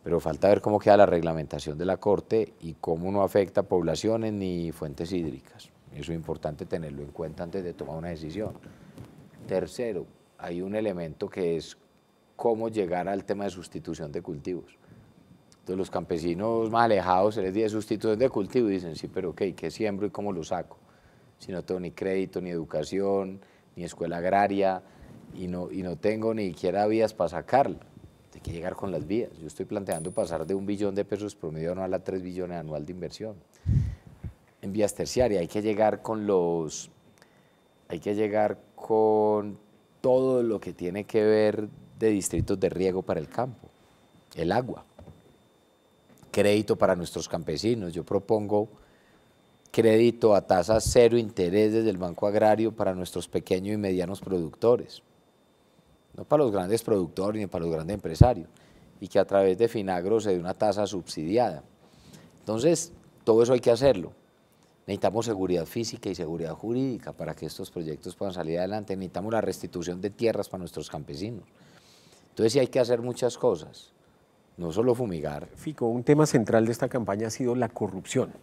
Pero falta ver cómo queda la reglamentación de la Corte y cómo no afecta a poblaciones ni fuentes hídricas. Eso es importante tenerlo en cuenta antes de tomar una decisión. Tercero, hay un elemento que es cómo llegar al tema de sustitución de cultivos. Entonces los campesinos más alejados se les dice sustitución de cultivo y dicen, sí, pero ok, ¿qué siembro y cómo lo saco? Si no tengo ni crédito, ni educación, ni escuela agraria, y no tengo ni siquiera vías para sacarlo. Hay que llegar con las vías. Yo estoy planteando pasar de 1 billón de pesos promedio anual a 3 billones anual de inversión. En vías terciarias hay que llegar con todo lo que tiene que ver de distritos de riego para el campo, el agua, crédito para nuestros campesinos. Yo propongo crédito a tasas cero interés desde el Banco Agrario para nuestros pequeños y medianos productores, no para los grandes productores ni para los grandes empresarios, y que a través de Finagro se dé una tasa subsidiada. Entonces, todo eso hay que hacerlo. Necesitamos seguridad física y seguridad jurídica para que estos proyectos puedan salir adelante. Necesitamos la restitución de tierras para nuestros campesinos. Entonces sí hay que hacer muchas cosas, no solo fumigar. Fico, un tema central de esta campaña ha sido la corrupción.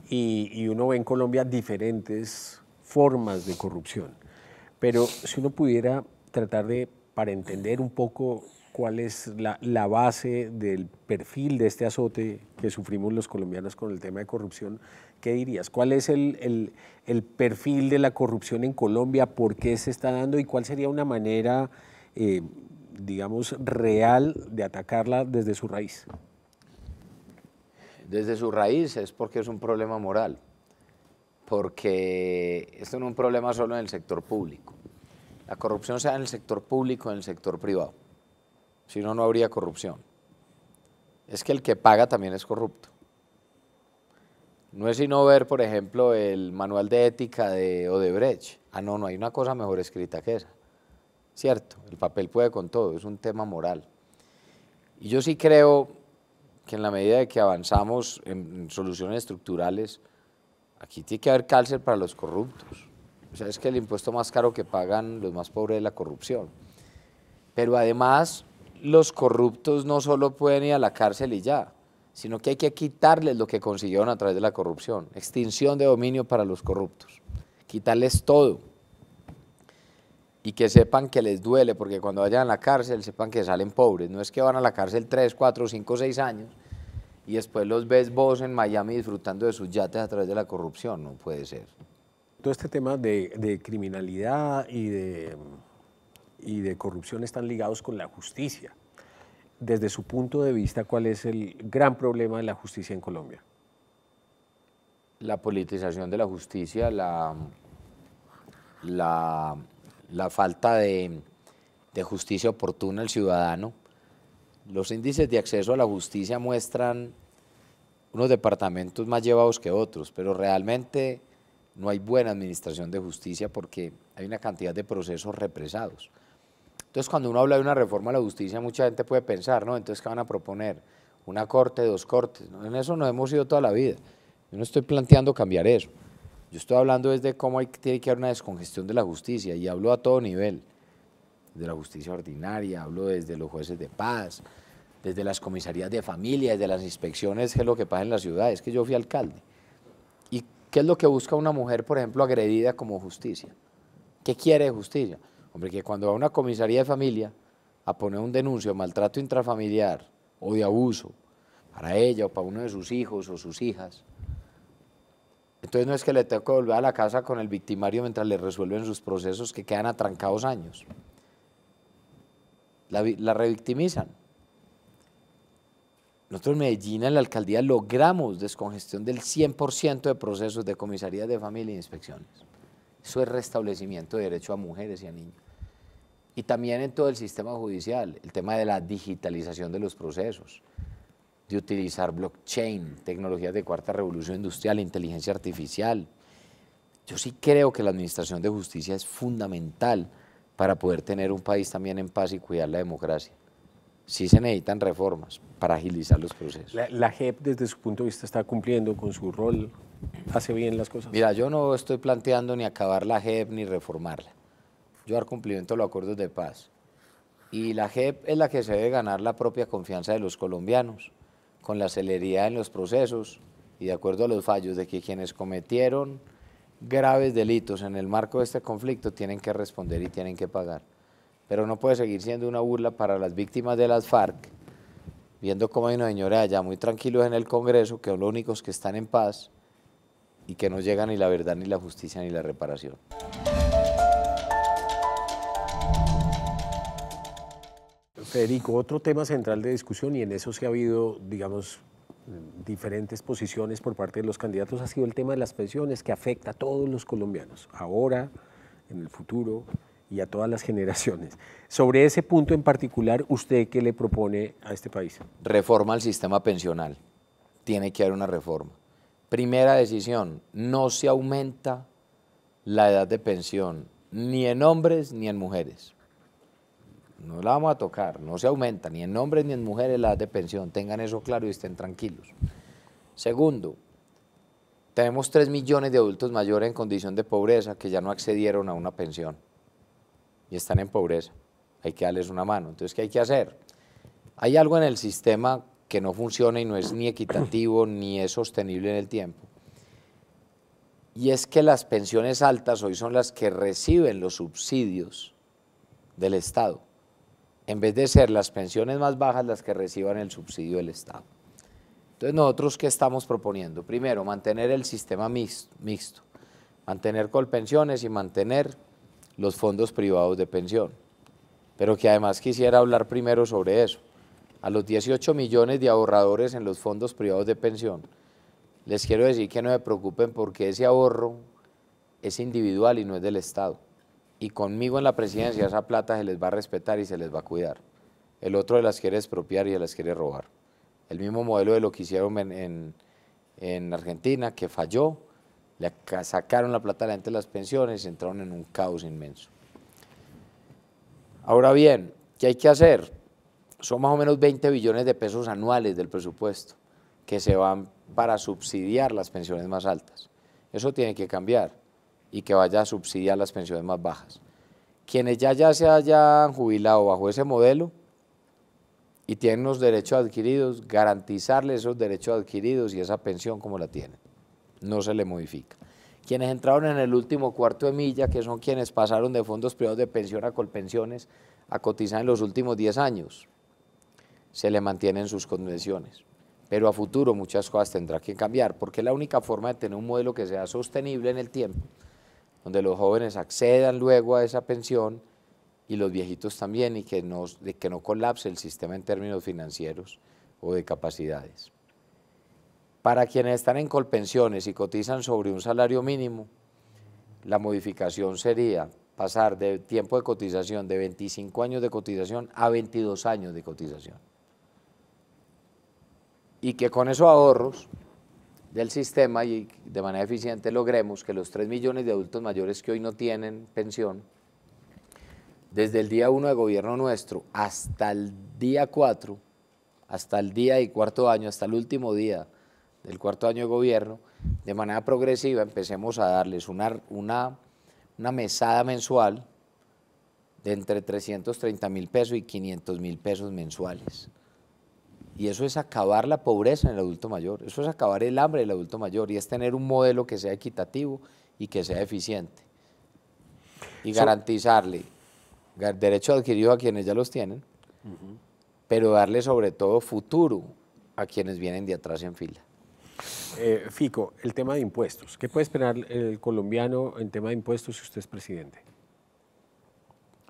Y uno ve en Colombia diferentes formas de corrupción. Pero si uno pudiera tratar de, para entender un poco cuál es la base del perfil de este azote que sufrimos los colombianos con el tema de corrupción, ¿qué dirías? ¿Cuál es el perfil de la corrupción en Colombia? ¿Por qué se está dando? ¿Y cuál sería una manera, digamos, real de atacarla desde su raíz? Desde su raíz es porque es un problema moral, porque esto no es un problema solo en el sector público. La corrupción se da en el sector público y en el sector privado. Si no, no habría corrupción. Es que el que paga también es corrupto. No es sino ver, por ejemplo, el manual de ética de Odebrecht. No hay una cosa mejor escrita que esa. Cierto, el papel puede con todo, es un tema moral. Y yo sí creo que en la medida de que avanzamos en soluciones estructurales, aquí tiene que haber cárcel para los corruptos. O sea, es que el impuesto más caro que pagan los más pobres es la corrupción. Pero además, los corruptos no solo pueden ir a la cárcel y ya, sino que hay que quitarles lo que consiguieron a través de la corrupción. Extinción de dominio para los corruptos. Quitarles todo. Y que sepan que les duele, porque cuando vayan a la cárcel sepan que salen pobres. No es que van a la cárcel 3, 4, 5, 6 años y después los ves vos en Miami disfrutando de sus yates a través de la corrupción. No puede ser. Todo este tema de criminalidad y de corrupción están ligados con la justicia. Desde su punto de vista, ¿cuál es el gran problema de la justicia en Colombia? La politización de la justicia, la falta de justicia oportuna al ciudadano. Los índices de acceso a la justicia muestran unos departamentos más llevados que otros, pero realmente no hay buena administración de justicia porque hay una cantidad de procesos represados. Entonces, cuando uno habla de una reforma a la justicia, mucha gente puede pensar, ¿no? Entonces, ¿qué van a proponer? ¿Una corte, 2 cortes? ¿No? En eso nos hemos ido toda la vida. Yo no estoy planteando cambiar eso. Yo estoy hablando desde cómo tiene que haber una descongestión de la justicia y hablo a todo nivel, de la justicia ordinaria, hablo desde los jueces de paz, desde las comisarías de familia, desde las inspecciones, que es lo que pasa en las ciudades, que yo fui alcalde. ¿Y qué es lo que busca una mujer, por ejemplo, agredida como justicia? ¿Qué quiere de justicia? Hombre, que cuando va a una comisaría de familia a poner un denuncio de maltrato intrafamiliar o de abuso para ella o para uno de sus hijos o sus hijas, Entonces no es que le tengo que volver a la casa con el victimario mientras le resuelven sus procesos que quedan atrancados años. La revictimizan. Nosotros en Medellín, en la alcaldía, logramos descongestión del 100% de procesos de comisarías de familia e inspecciones. Eso es restablecimiento de derecho a mujeres y a niños. Y también en todo el sistema judicial, el tema de la digitalización de los procesos, de utilizar blockchain, tecnologías de cuarta revolución industrial, inteligencia artificial. Yo sí creo que la administración de justicia es fundamental para poder tener un país también en paz y cuidar la democracia. Sí se necesitan reformas para agilizar los procesos. La JEP, desde su punto de vista, está cumpliendo con su rol, hace bien las cosas. Mira, yo no estoy planteando ni acabar la JEP ni reformarla. Yo dar cumplimiento a los acuerdos de paz. Y la JEP es la que se debe ganar la propia confianza de los colombianos, con la celeridad en los procesos y de acuerdo a los fallos de que quienes cometieron graves delitos en el marco de este conflicto tienen que responder y tienen que pagar. Pero no puede seguir siendo una burla para las víctimas de las FARC, viendo cómo hay unos señores allá muy tranquilos en el Congreso, que son los únicos que están en paz y que no llega ni la verdad, ni la justicia, ni la reparación. Federico, otro tema central de discusión, y en eso sí ha habido, digamos, diferentes posiciones por parte de los candidatos, ha sido el tema de las pensiones, que afecta a todos los colombianos, ahora, en el futuro y a todas las generaciones. Sobre ese punto en particular, ¿usted qué le propone a este país? Reforma al sistema pensional. Tiene que haber una reforma. Primera decisión, no se aumenta la edad de pensión, ni en hombres ni en mujeres. No la vamos a tocar, no se aumenta ni en hombres ni en mujeres la edad de pensión, tengan eso claro y estén tranquilos. Segundo, tenemos 3 millones de adultos mayores en condición de pobreza que ya no accedieron a una pensión y están en pobreza, hay que darles una mano. Entonces, ¿qué hay que hacer? Hay algo en el sistema que no funciona y no es ni equitativo ni es sostenible en el tiempo, y es que las pensiones altas hoy son las que reciben los subsidios del Estado, en vez de ser las pensiones más bajas las que reciban el subsidio del Estado. Entonces, nosotros, ¿qué estamos proponiendo? Primero, mantener el sistema mixto, mantener Colpensiones y mantener los fondos privados de pensión. Pero que además quisiera hablar primero sobre eso. A los 18 millones de ahorradores en los fondos privados de pensión, les quiero decir que no se preocupen porque ese ahorro es individual y no es del Estado. Y conmigo en la presidencia esa plata se les va a respetar y se les va a cuidar. El otro se las quiere expropiar y se las quiere robar. El mismo modelo de lo que hicieron en Argentina, que falló, le sacaron la plata a la gente de las pensiones y entraron en un caos inmenso. Ahora bien, ¿qué hay que hacer? Son más o menos 20 billones de pesos anuales del presupuesto que se van para subsidiar las pensiones más altas. Eso tiene que cambiar y que vaya a subsidiar las pensiones más bajas. Quienes ya se hayan jubilado bajo ese modelo y tienen los derechos adquiridos, garantizarles esos derechos adquiridos y esa pensión como la tienen, no se le modifica. Quienes entraron en el último cuarto de milla, que son quienes pasaron de fondos privados de pensión a Colpensiones, a cotizar en los últimos 10 años, se le mantienen sus condiciones. Pero a futuro muchas cosas tendrán que cambiar, porque es la única forma de tener un modelo que sea sostenible en el tiempo, donde los jóvenes accedan luego a esa pensión y los viejitos también, y que no colapse el sistema en términos financieros o de capacidades. Para quienes están en Colpensiones y cotizan sobre un salario mínimo, la modificación sería pasar de tiempo de cotización de 25 años de cotización a 22 años de cotización. Y que con esos ahorros del sistema y de manera eficiente logremos que los 3 millones de adultos mayores que hoy no tienen pensión, desde el día 1 de gobierno nuestro hasta el día 4, hasta el día y cuarto año, hasta el último día del cuarto año de gobierno, de manera progresiva empecemos a darles una mesada mensual de entre 330.000 pesos y 500.000 pesos mensuales. Y eso es acabar la pobreza en el adulto mayor, eso es acabar el hambre del adulto mayor, y es tener un modelo que sea equitativo y que sea eficiente. Y garantizarle derechos adquiridos a quienes ya los tienen, pero darle sobre todo futuro a quienes vienen de atrás en fila. Fico, el tema de impuestos. ¿Qué puede esperar el colombiano en tema de impuestos si usted es presidente?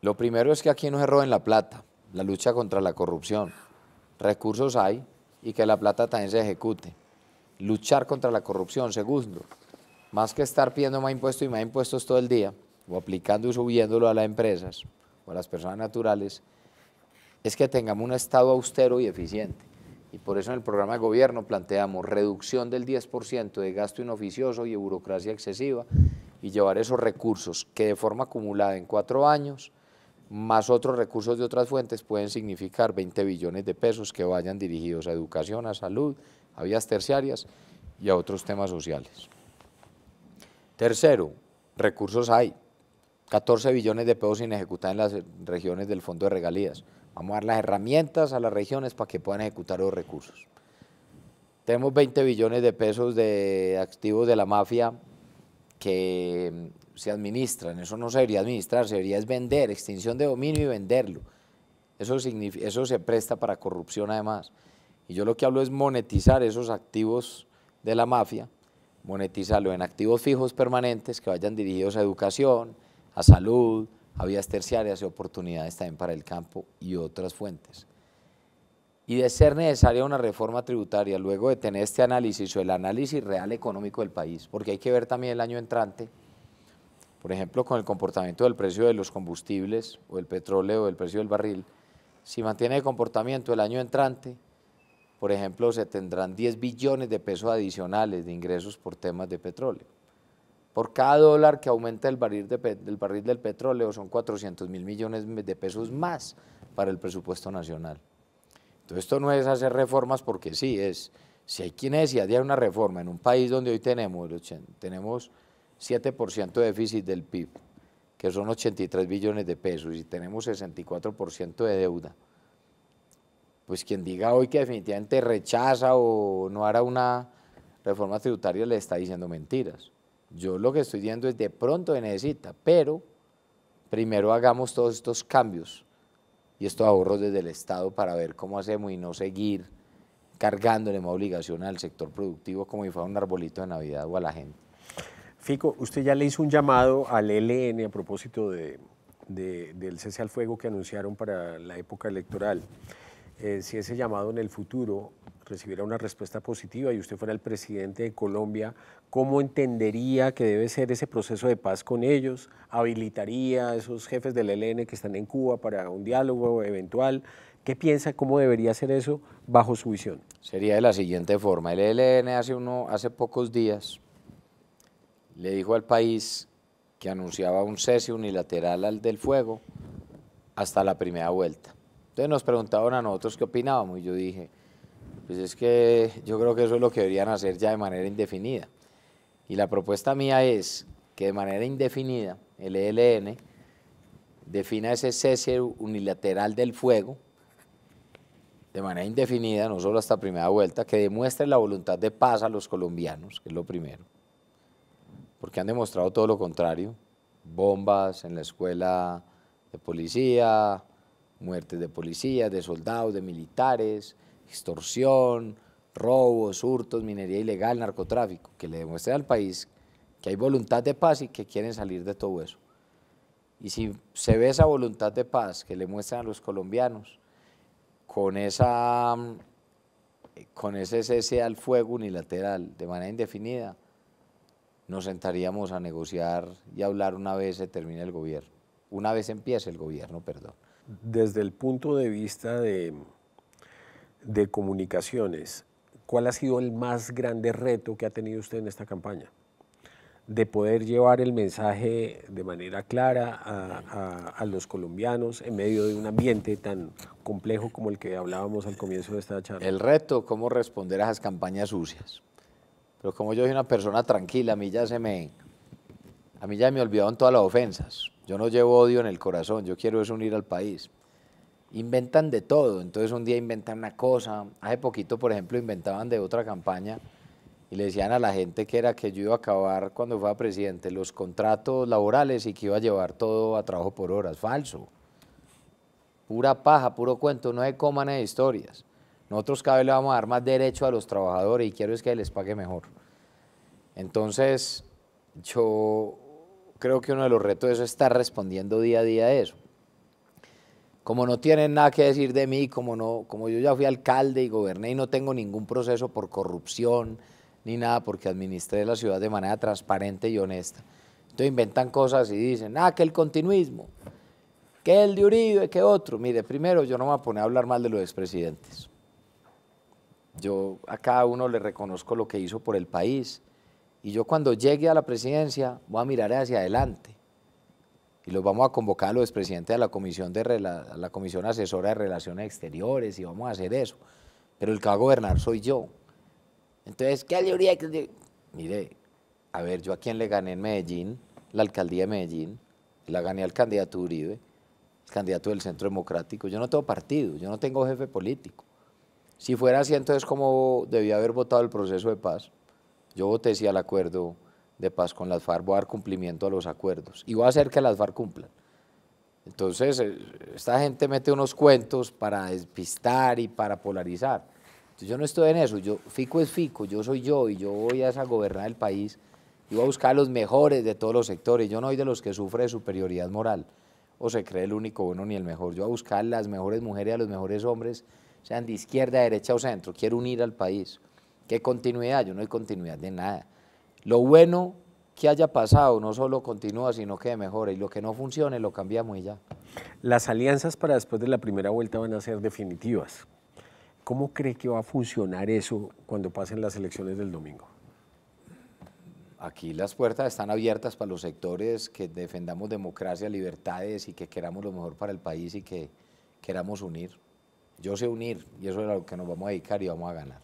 Lo primero es que aquí no se roben la plata, la lucha contra la corrupción. Recursos hay y que la plata también se ejecute. Luchar contra la corrupción. Segundo, más que estar pidiendo más impuestos y más impuestos todo el día, o aplicando y subiéndolo a las empresas o a las personas naturales, es que tengamos un Estado austero y eficiente. Y por eso en el programa de gobierno planteamos reducción del 10% de gasto inoficioso y de burocracia excesiva y llevar esos recursos que de forma acumulada en 4 años, más otros recursos de otras fuentes, pueden significar 20 billones de pesos que vayan dirigidos a educación, a salud, a vías terciarias y a otros temas sociales. Tercero, recursos hay, 14 billones de pesos sin ejecutar en las regiones del Fondo de Regalías. Vamos a dar las herramientas a las regiones para que puedan ejecutar los recursos. Tenemos 20 billones de pesos de activos de la mafia que se administran. Eso no se debería administrar, se debería es vender, extinción de dominio y venderlo. Eso se presta para corrupción además. Y yo lo que hablo es monetizar esos activos de la mafia, monetizarlo en activos fijos permanentes que vayan dirigidos a educación, a salud, a vías terciarias y oportunidades también para el campo y otras fuentes. Y de ser necesaria una reforma tributaria, luego de tener este análisis o el análisis real económico del país, porque hay que ver también el año entrante, por ejemplo, con el comportamiento del precio de los combustibles o del petróleo o del precio del barril, si mantiene el comportamiento el año entrante, por ejemplo, se tendrán 10 billones de pesos adicionales de ingresos por temas de petróleo. Por cada dólar que aumenta el barril del petróleo son 400.000 millones de pesos más para el presupuesto nacional. Entonces esto no es hacer reformas porque sí, si hay quien necesidad una reforma en un país donde hoy tenemos 7% de déficit del PIB, que son 83 billones de pesos, y tenemos 64% de deuda, pues quien diga hoy que definitivamente rechaza o no hará una reforma tributaria le está diciendo mentiras. Yo lo que estoy diciendo es de pronto se necesita, pero primero hagamos todos estos cambios y estos ahorros desde el Estado para ver cómo hacemos y no seguir cargándole más obligación al sector productivo como si fuera un arbolito de Navidad o a la gente. Fico, usted ya le hizo un llamado al ELN a propósito del cese al fuego que anunciaron para la época electoral. Si ese llamado en el futuro recibiera una respuesta positiva y usted fuera el presidente de Colombia, ¿cómo entendería que debe ser ese proceso de paz con ellos? ¿Habilitaría a esos jefes del ELN que están en Cuba para un diálogo eventual? ¿Qué piensa, cómo debería ser eso bajo su visión? Sería de la siguiente forma. El ELN hace pocos días le dijo al país que anunciaba un cese unilateral al del fuego hasta la primera vuelta. Entonces nos preguntaban a nosotros qué opinábamos y yo dije, pues es que yo creo que eso es lo que deberían hacer ya de manera indefinida. Y la propuesta mía es que de manera indefinida el ELN defina ese cese unilateral del fuego de manera indefinida, no solo hasta primera vuelta, que demuestre la voluntad de paz a los colombianos, que es lo primero, porque han demostrado todo lo contrario, bombas en la escuela de policía, muertes de policías, de soldados, de militares, extorsión, robos, hurtos, minería ilegal, narcotráfico, que le demuestren al país que hay voluntad de paz y que quieren salir de todo eso. Y si se ve esa voluntad de paz que le muestran a los colombianos, con ese cese al fuego unilateral de manera indefinida, nos sentaríamos a negociar y a hablar una vez se termine el gobierno, una vez empiece el gobierno, perdón. Desde el punto de vista de comunicaciones, ¿cuál ha sido el más grande reto que ha tenido usted en esta campaña? De poder llevar el mensaje de manera clara a los colombianos en medio de un ambiente tan complejo como el que hablábamos al comienzo de esta charla. El reto, cómo responder a esas campañas sucias. Pero como yo soy una persona tranquila, a mí ya me olvidaron todas las ofensas. Yo no llevo odio en el corazón, yo quiero es unir al país. Inventan de todo, entonces un día inventan una cosa. Hace poquito, por ejemplo, inventaban de otra campaña y le decían a la gente que era que yo iba a acabar cuando fuera presidente los contratos laborales y que iba a llevar todo a trabajo por horas. Falso. Pura paja, puro cuento, no se coman de historias. Nosotros cada vez le vamos a dar más derecho a los trabajadores y quiero es que les pague mejor. Entonces, yo creo que uno de los retos es estar respondiendo día a día a eso. Como no tienen nada que decir de mí, como yo ya fui alcalde y goberné y no tengo ningún proceso por corrupción ni nada, porque administré la ciudad de manera transparente y honesta. Entonces inventan cosas y dicen, que el continuismo, que el de Uribe, que otro. Mire, primero yo no me voy a poner a hablar mal de los expresidentes. Yo a cada uno le reconozco lo que hizo por el país y yo cuando llegue a la presidencia voy a mirar hacia adelante y los vamos a convocar a los expresidentes a la comisión asesora de Relaciones Exteriores y vamos a hacer eso, pero el que va a gobernar soy yo. Entonces, ¿qué le Uribe? Mire, a ver, yo a quién le gané en Medellín, la alcaldía de Medellín, la gané al candidato Uribe, el candidato del Centro Democrático. Yo no tengo partido, yo no tengo jefe político. Si fuera así, entonces, ¿cómo debía haber votado el proceso de paz? Yo voté sí al acuerdo de paz con las FARC, voy a dar cumplimiento a los acuerdos y voy a hacer que las FARC cumplan. Entonces, esta gente mete unos cuentos para despistar y para polarizar. Entonces, yo no estoy en eso, Fico es Fico, yo soy yo y yo voy a gobernar el país y voy a buscar a los mejores de todos los sectores. Yo no soy de los que sufre de superioridad moral o se cree el único bueno ni el mejor. Yo voy a buscar a las mejores mujeres y a los mejores hombres, sean de izquierda, derecha o centro. Quiero unir al país. ¿Qué continuidad? Yo no hay continuidad de nada. Lo bueno que haya pasado no solo continúa, sino que mejora, y lo que no funcione lo cambiamos y ya. Las alianzas para después de la primera vuelta van a ser definitivas. ¿Cómo cree que va a funcionar eso cuando pasen las elecciones del domingo? Aquí las puertas están abiertas para los sectores que defendamos democracia, libertades y que queramos lo mejor para el país y que queramos unir. Yo sé unir y eso es a lo que nos vamos a dedicar y vamos a ganar.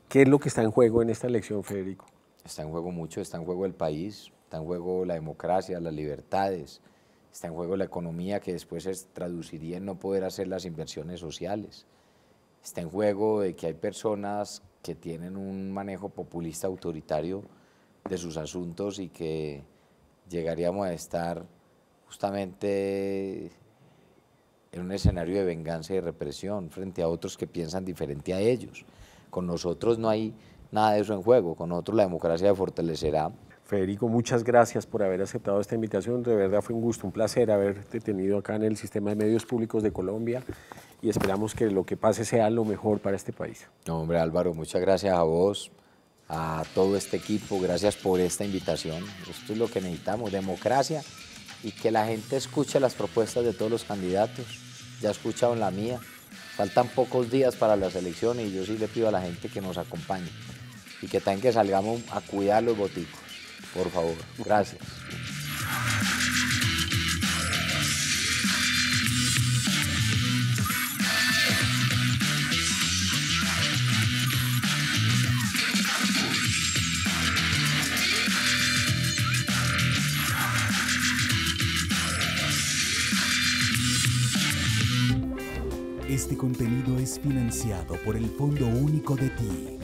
¿Qué es lo que está en juego en esta elección, Federico? Está en juego mucho, está en juego el país, está en juego la democracia, las libertades, está en juego la economía que después se traduciría en no poder hacer las inversiones sociales. Está en juego de que hay personas que tienen un manejo populista autoritario de sus asuntos y que llegaríamos a estar justamente en un escenario de venganza y represión frente a otros que piensan diferente a ellos. Con nosotros no hay nada de eso en juego, con nosotros la democracia se fortalecerá. Federico, muchas gracias por haber aceptado esta invitación, de verdad fue un gusto, un placer haberte tenido acá en el Sistema de Medios Públicos de Colombia y esperamos que lo que pase sea lo mejor para este país. No, hombre, Álvaro, muchas gracias a vos, a todo este equipo, gracias por esta invitación. Esto es lo que necesitamos, democracia y que la gente escuche las propuestas de todos los candidatos. Ya escucharon la mía, faltan pocos días para las elecciones y yo sí le pido a la gente que nos acompañe y que también que salgamos a cuidar los boticos, por favor. Gracias. Este contenido es financiado por el Fondo Único de Ti.